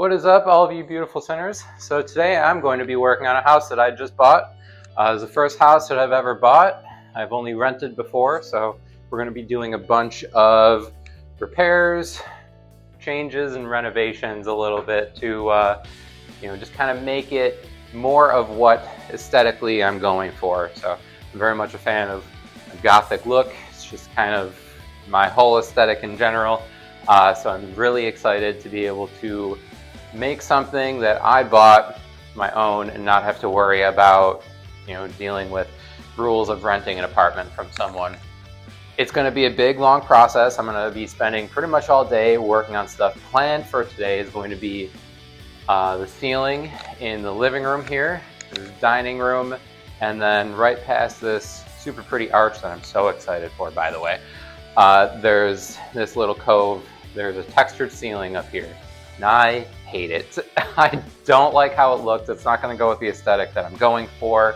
What is up, all of you beautiful sinners? So today I'm going to be working on a house that I just bought. It's the first house that I've ever bought. I've only rented before, so we're going to be doing a bunch of repairs, changes, and renovations a little bit to just kind of make it more of what aesthetically I'm going for. So I'm very much a fan of a Gothic look. It's just kind of my whole aesthetic in general. So I'm really excited to be able to make something that I bought my own and not have to worry about, dealing with rules of renting an apartment from someone. It's going to be a big, long process. I'm going to be spending pretty much all day working on stuff. Planned for today is going to be the ceiling in the living room here, the dining room, and then right past this super pretty arch that I'm so excited for, by the way. There's this little cove. There's a textured ceiling up here. And I hate it. I don't like how it looks. It's not going to go with the aesthetic that I'm going for.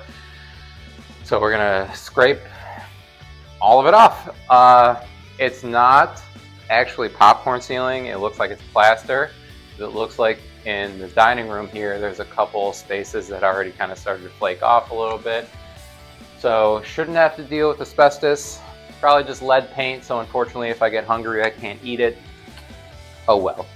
So we're going to scrape all of it off. It's not actually popcorn ceiling. It looks like it's plaster. It looks like in the dining room here, there's a couple spaces that already kind of started to flake off a little bit. So shouldn't have to deal with asbestos. Probably just lead paint. So unfortunately, if I get hungry, I can't eat it. Oh well.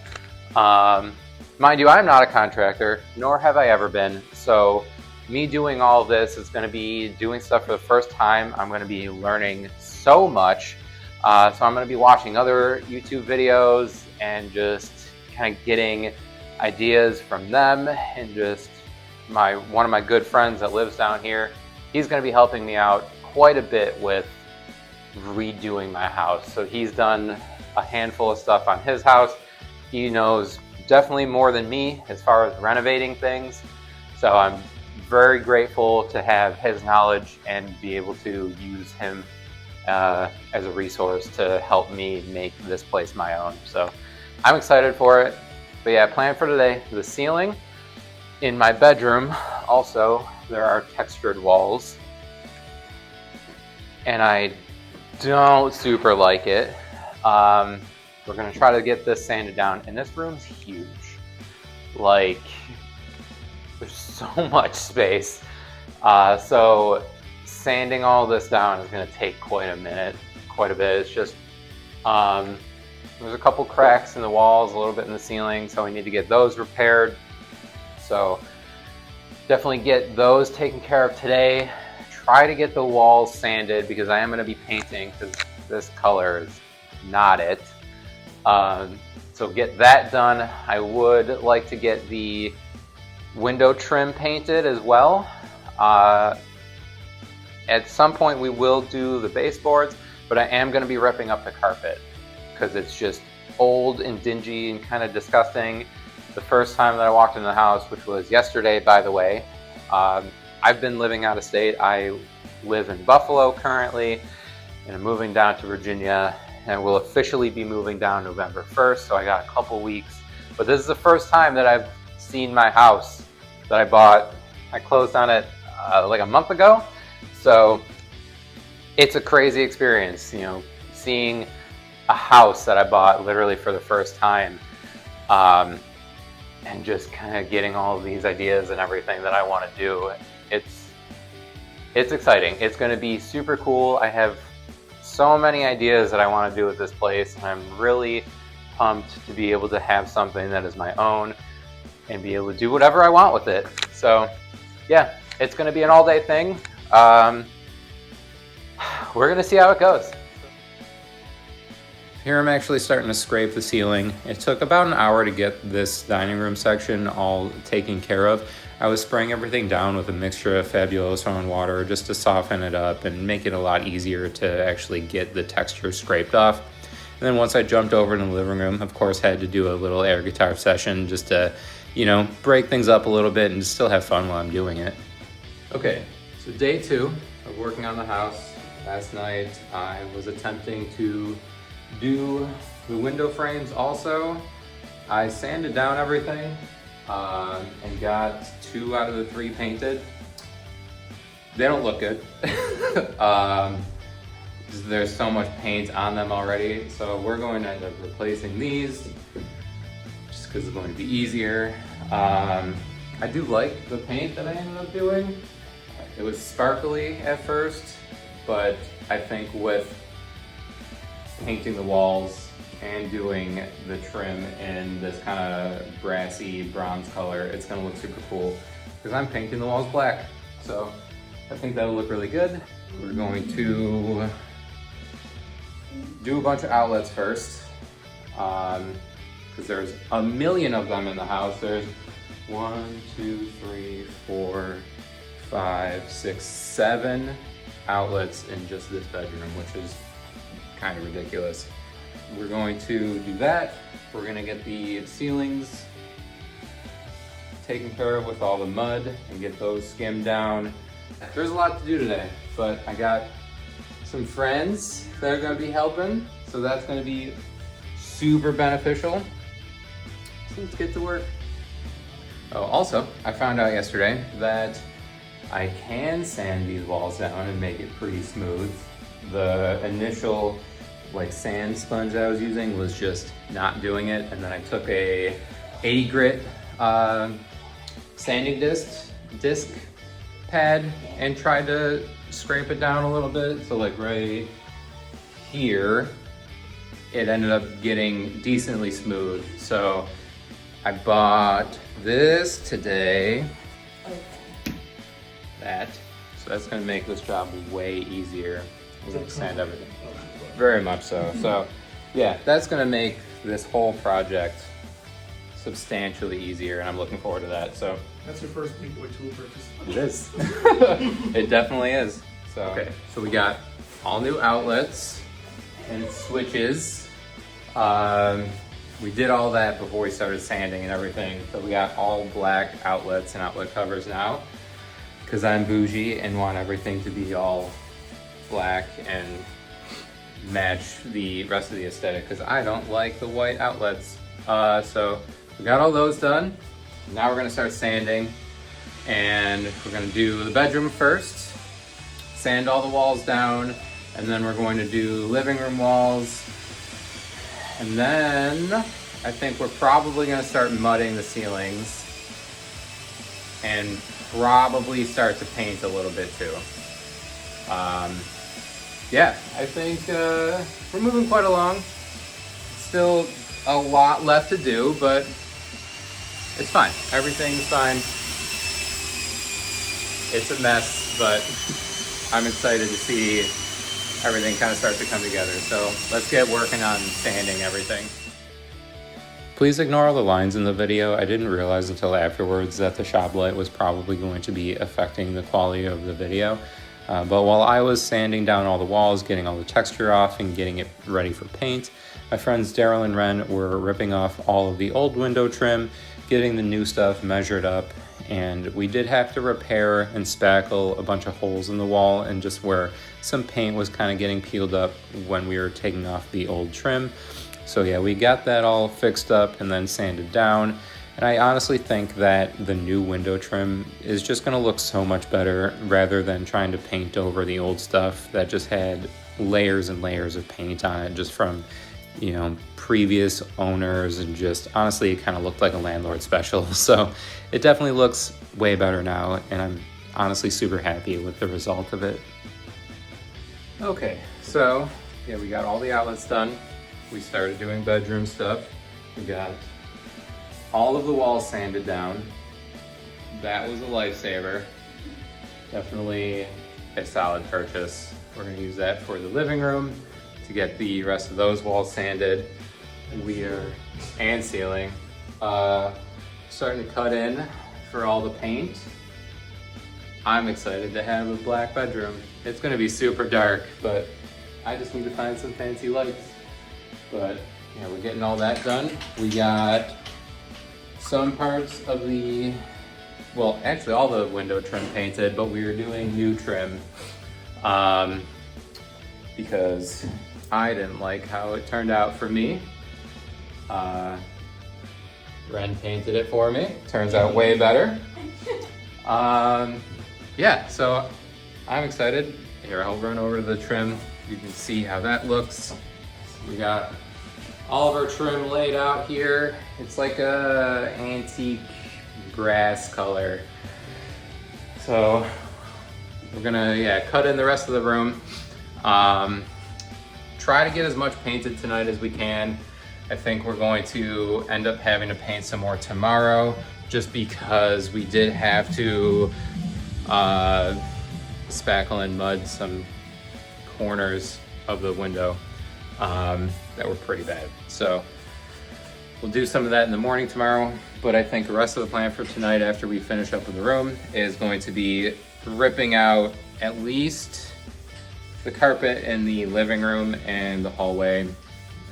Mind you, I'm not a contractor, nor have I ever been. So me doing all of this is going to be doing stuff for the first time. I'm going to be learning so much. So I'm going to be watching other YouTube videos and just kind of getting ideas from them. And just one of my good friends that lives down here, he's going to be helping me out quite a bit with redoing my house. So he's done a handful of stuff on his house. He knows definitely more than me as far as renovating things. So I'm very grateful to have his knowledge and be able to use him as a resource to help me make this place my own. So I'm excited for it. But yeah, plan for today, the ceiling. In my bedroom, also, there are textured walls. And I don't super like it. We're gonna try to get this sanded down, and this room's huge. Like, there's so much space. So sanding all this down is gonna take quite a bit. It's just, there's a couple cracks in the walls, a little bit in the ceiling, so we need to get those repaired. So definitely get those taken care of today. Try to get the walls sanded because I am gonna be painting because this color is not it. So get that done. I would like to get the window trim painted as well. At some point we will do the baseboards, but I am going to be ripping up the carpet because it's just old and dingy and kind of disgusting. The first time that I walked in the house, which was yesterday, by the way, I've been living out of state. I live in Buffalo currently, and I'm moving down to Virginia. And we'll officially be moving down November 1st, so I got a couple weeks. But this is the first time that I've seen my house that I bought. I closed on it like a month ago, so it's a crazy experience, seeing a house that I bought literally for the first time, and just kind of getting all of these ideas and everything that I want to do. It's exciting. It's going to be super cool. I have so many ideas that I want to do with this place, and I'm really pumped to be able to have something that is my own and be able to do whatever I want with it. So yeah, it's going to be an all-day thing. We're going to see how it goes. Here I'm actually starting to scrape the ceiling. It took about an hour to get this dining room section all taken care of. I was spraying everything down with a mixture of Fabuloso and water just to soften it up and make it a lot easier to actually get the texture scraped off. And then once I jumped over to the living room, of course, had to do a little air guitar session just to, break things up a little bit and still have fun while I'm doing it. Okay, so day 2 of working on the house. Last night I was attempting to do the window frames also. I sanded down everything and got 2 out of the 3 painted. They don't look good. There's so much paint on them already, so we're going to end up replacing these. Just just because it's going to be easier. I do like the paint that I ended up doing. It was sparkly at first, but I think with painting the walls and doing the trim in this kind of brassy bronze color, it's gonna look super cool because I'm painting the walls black. So I think that'll look really good. We're going to do a bunch of outlets first because there's a million of them in the house. There's 1, 2, 3, 4, 5, 6, 7 outlets in just this bedroom, which is kind of ridiculous. We're going to do that. We're gonna get the ceilings taken care of with all the mud and get those skimmed down. There's a lot to do today, but I got some friends that are gonna be helping, so that's gonna be super beneficial. So let's get to work. Oh, also, I found out yesterday that I can sand these walls down and make it pretty smooth. The initial sand sponge I was using was just not doing it, and then I took a 80 grit sanding disc pad and tried to scrape it down a little bit. So right here, it ended up getting decently smooth. So I bought this today. So that's gonna make this job way easier. We're gonna sand everything. Very much so. So yeah, that's gonna make this whole project substantially easier, and I'm looking forward to that. So that's your first big boy tool purchase. it is. It definitely is. So okay, so we got all new outlets and switches. We did all that before we started sanding and everything. So we got all black outlets and outlet covers now, because I'm bougie and want everything to be all black and match the rest of the aesthetic, because I don't like the white outlets. So we got all those done. Now we're gonna start sanding, and we're gonna do the bedroom first, sand all the walls down, and then we're going to do living room walls. And then I think we're probably gonna start mudding the ceilings and probably start to paint a little bit too. Yeah, I think we're moving quite along. Still a lot left to do, but it's fine. Everything's fine. It's a mess, but I'm excited to see everything kind of start to come together. So let's get working on sanding everything. Please ignore all the lines in the video. I didn't realize until afterwards that the shop light was probably going to be affecting the quality of the video. But while I was sanding down all the walls, getting all the texture off and getting it ready for paint, my friends Daryl and Ren were ripping off all of the old window trim, getting the new stuff measured up, and we did have to repair and spackle a bunch of holes in the wall and just where some paint was kind of getting peeled up when we were taking off the old trim. So yeah, we got that all fixed up and then sanded down. And I honestly think that the new window trim is just gonna look so much better rather than trying to paint over the old stuff that just had layers and layers of paint on it just from, you know, previous owners, and just honestly it kind of looked like a landlord special. So it definitely looks way better now, and I'm honestly super happy with the result of it. Okay, so yeah, we got all the outlets done. We started doing bedroom stuff. We got all of the walls sanded down. That was a lifesaver. Definitely a solid purchase. We're gonna use that for the living room to get the rest of those walls sanded. And ceiling. Starting to cut in for all the paint. I'm excited to have a black bedroom. It's gonna be super dark, but I just need to find some fancy lights. But yeah, we're getting all that done. We got some parts of the, well, actually all the window trim painted, but we were doing new trim because I didn't like how it turned out for me. Ren painted it for me. Turns out way better. Yeah, so I'm excited. Here, I'll run over to the trim. You can see how that looks. We got all of our trim laid out here. It's like a antique brass color. So we're gonna, cut in the rest of the room. Try to get as much painted tonight as we can. I think we're going to end up having to paint some more tomorrow, just because we did have to spackle and mud some corners of the window that were pretty bad. So we'll do some of that in the morning tomorrow, but I think the rest of the plan for tonight, after we finish up in the room, is going to be ripping out at least the carpet in the living room and the hallway,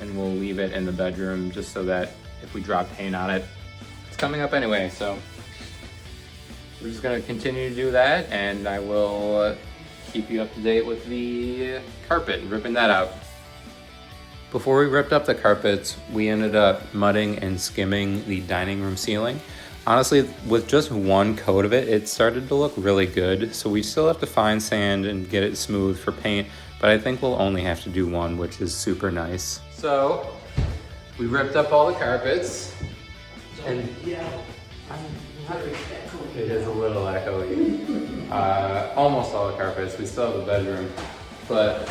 and we'll leave it in the bedroom just so that if we drop paint on it, it's coming up anyway. So we're just gonna continue to do that, and I will keep you up to date with the carpet and ripping that out. Before we ripped up the carpets, we ended up mudding and skimming the dining room ceiling. Honestly, with just one coat of it, it started to look really good. So we still have to fine sand and get it smooth for paint, but I think we'll only have to do one, which is super nice. So we ripped up all the carpets, and it is a little echoey. Almost all the carpets. We still have the bedroom, but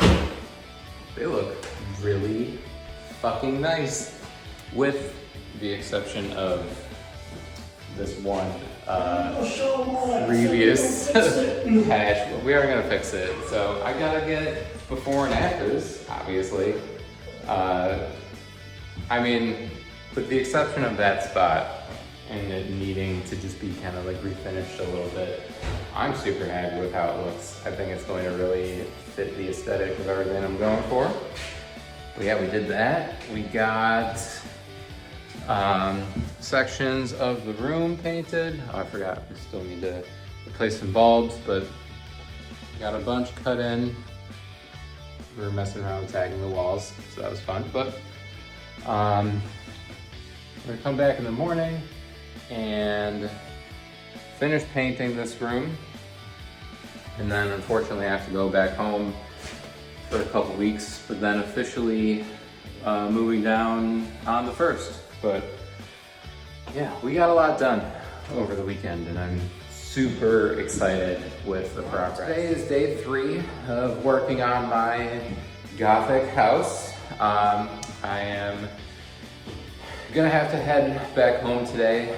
they look really fucking nice, with the exception of this one previous patch. We are gonna fix it. So I gotta get before and afters, obviously. I mean, with the exception of that spot and it needing to just be kind of like refinished a little bit, I'm super happy with how it looks. I think it's going to really fit the aesthetic of everything I'm going for. But yeah, we did that. We got sections of the room painted. Oh, I forgot, we still need to replace some bulbs, but got a bunch cut in. We were messing around with tagging the walls, so that was fun. But we're gonna come back in the morning and finish painting this room. And then unfortunately I have to go back home for a couple weeks, but then officially moving down on the 1st. But yeah, we got a lot done over the weekend, and I'm super excited with the progress. Today is day 3 of working on my Gothic house. I am gonna have to head back home today,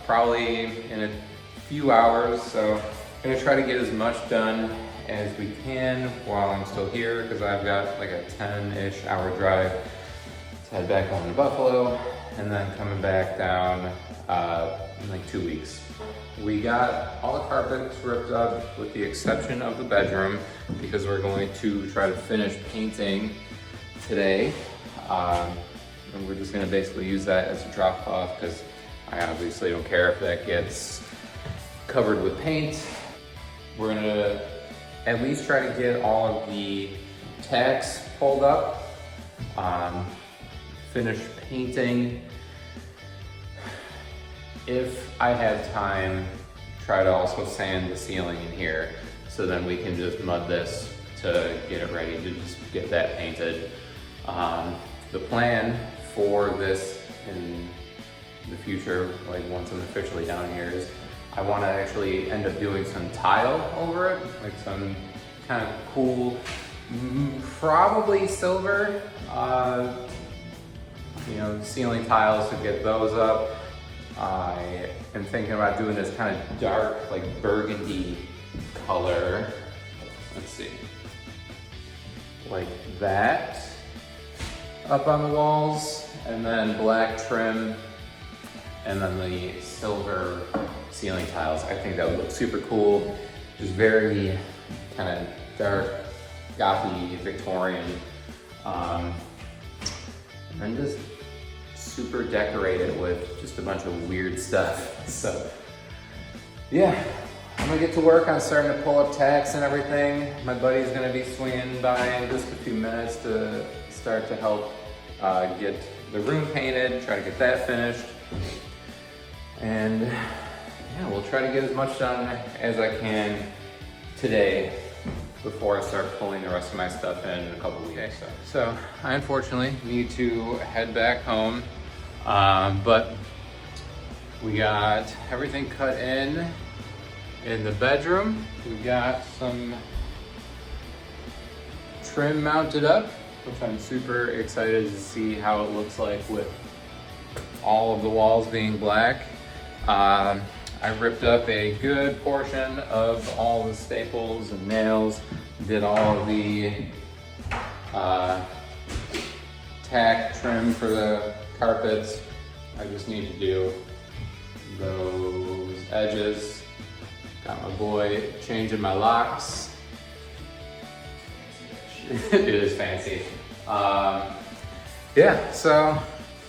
probably in a few hours. So I'm gonna try to get as much done as we can while I'm still here, because I've got like a 10-ish hour drive to head back home to Buffalo, and then coming back down in like 2 weeks. We got all the carpets ripped up with the exception of the bedroom, because we're going to try to finish painting today. And we're just gonna basically use that as a drop cloth, because I obviously don't care if that gets covered with paint. We're gonna at least try to get all of the tacks pulled up, finish painting. If I have time, try to also sand the ceiling in here, so then we can just mud this to get it ready to just get that painted. The plan for this in the future, like once I'm officially down here, is I want to actually end up doing some tile over it, like some kind of cool, probably silver, ceiling tiles, to get those up. I am thinking about doing this kind of dark, like burgundy color. Let's see, like that up on the walls, and then black trim, and then the silver ceiling tiles. I think that would look super cool. Just very kind of dark, gothy, Victorian, and then just super decorated with just a bunch of weird stuff. So yeah, I'm gonna get to work on starting to pull up tacks and everything. My buddy's gonna be swinging by in just a few minutes to start to help get the room painted, try to get that finished. And yeah, we'll try to get as much done as I can today. before I start pulling the rest of my stuff in a couple weeks. So I unfortunately need to head back home, but we got everything cut in the bedroom. We got some trim mounted up, which I'm super excited to see how it looks like with all of the walls being black. I ripped up a good portion of all the staples and nails, did all of the tack trim for the carpets. I just need to do those edges. Got my boy changing my locks. It is fancy. Yeah, so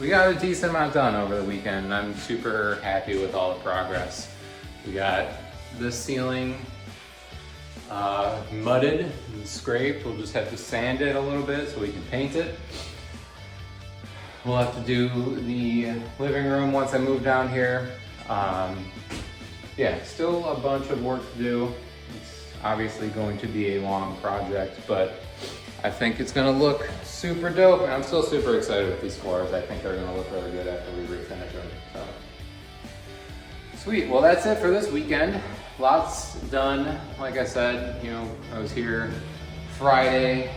we got a decent amount done over the weekend. I'm super happy with all the progress. We got this ceiling mudded and scraped. We'll just have to sand it a little bit so we can paint it. We'll have to do the living room once I move down here. Yeah, still a bunch of work to do. It's obviously going to be a long project, but I think it's gonna look super dope, and I'm still super excited with these floors. I think they're gonna look really good after we refinish them. So. Sweet, well that's it for this weekend. Lots done. Like I said, you know, I was here Friday,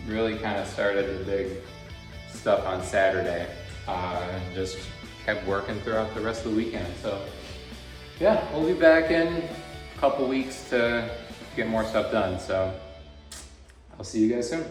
really kind of started the big stuff on Saturday, and just kept working throughout the rest of the weekend. So yeah, we'll be back in a couple weeks to get more stuff done. So I'll see you guys soon.